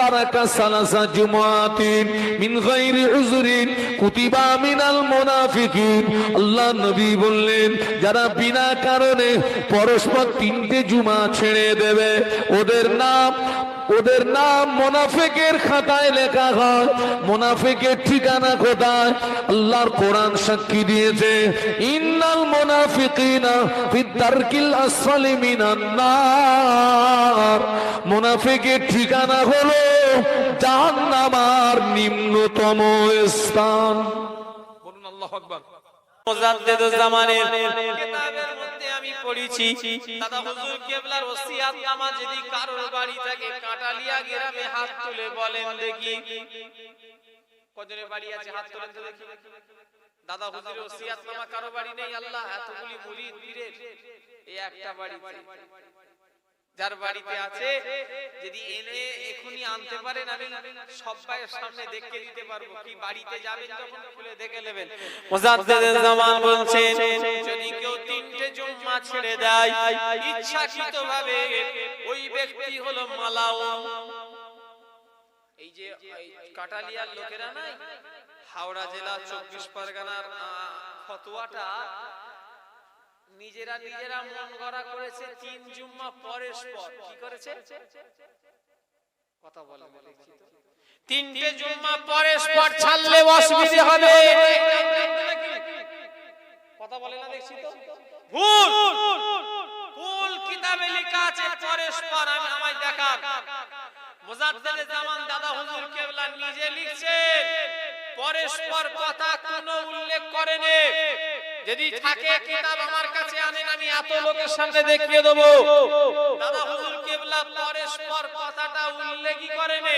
তারাকা সালাসা জুমআতিন মিন গায়রি উযরিন কুতিবা মিনাল মুনাফিকিন। আল্লাহ নবী বললেন, যারা বিনা কারণে পরস্পর 3টে জুমা ছেড়ে দেবে, ওদের নাম মুনাফিকের খাতায় লেখা হয়। মুনাফিকের ঠিকানা কোথায়? আল্লাহর কোরআন সাক্ষী দিয়েছে, ইন্নাল মুনাফিকিনা ফি দারকিল আসফালি মিনান নার। মুনাফিকের ঠিকানা হলো জাহান্নামের নিম্নতম স্থান। বলুন আল্লাহু আকবার। মুজাদ্দিদুজ জামানের কিতাবের মধ্যে আমি পড়েছি, দাদা হুজুর কেবলার ওসিয়াতনামা যদি কারোর বাড়ি থেকে কাটালিয়া গ্রামে হাত তুলে বলেন দেখি, কজনের বাড়ি আছে হাত তুলেন তো দেখি। দাদা হুজুরের ওসিয়াতনামা কারো বাড়ি নেই? আল্লাহ এতগুলি মুরিদ পীরের এই একটা বাড়িতে, যার বাড়িতে আছে যদি এনে এখনি আনতে পারেন, আমি সবাইয়ের সামনে দেখে দিতে পারবো। কি বাড়িতে যাবেন যখন খুলে দেখে নেবেন। মুজাদ্দিদুজ জামান বলছেন, যদি কেউ 3টে জুম্মা ছেড়ে দেয় ইচ্ছাকৃতভাবে, ওই ব্যক্তি হলো মালাউন। এই যে কাটালিয়ার লোকেরা নাই, হাওড়া জেলা 24 পরগনার ফতোয়াটা নিজেরা মন গড়া করেছে। 3 জুম্মা পরস্পর কি করেছে? কথা বলে দেখি তো। 3টে জুম্মা পরস্পর ছাড়লে অসুবিধা হবে। কথা বলে না দেখছি তো। ভুল কিতাবে লেখা আছে পরস্পর। আমি আমায় দেখান। মুজাদ্দিদুজ জামান দাদা হুজুর কেবলা নিজে লিখছেন, পরস্পর কথা কোনো উল্লেখ করেনি। যদি থাকে কিতাব আমার কাছে আনেন, আমি এত লোকের সামনে দেখিয়ে দেব। দাদা হুজুর কেবলা পরস্পর কথাটা উল্লেখই করেনি।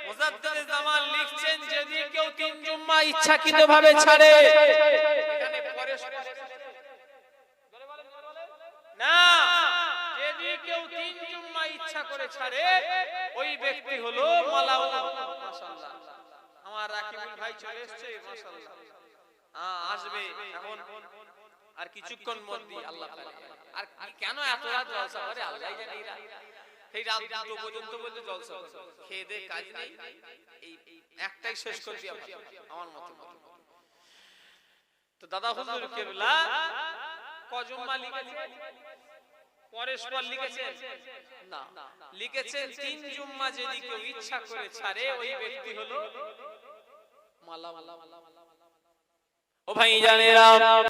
মুজাদ্দিদুজ জামান লিখছেন, যদি কেউ 3 জুম্মা ইচ্ছাকৃতভাবে ছাড়ে, এখানে পরস্পর না, যদি কেউ 3 জুম্মা ইচ্ছা করে ছাড়ে, ওই ব্যক্তি হলো মালাউন। মাশাআল্লাহ, আমার রাকিবুল ভাই চলে এসেছে। মাশাআল্লাহ, আসবে এখন আর কিছুক্ষণ মধ্যে। আল্লাহ তাআলা আর কেন এত রাত জলসা করে আল্লাহই জানে। এই রাত 2 পর্যন্ত বলতে জলসা খেয়ে দে কাজ নেই, এই একটাই শেষ করে দিয়া আমার মত। তো দাদা হুজুর কেবলা কজম্মা লিখেছেন? পরস্পর লিখেছেন না, লিখেছেন 3 জুম্মা যদি কেউ ইচ্ছা করে ছাড়ে, ওই ব্যক্তি হলো মালাউন। ও ভাই জানেরা,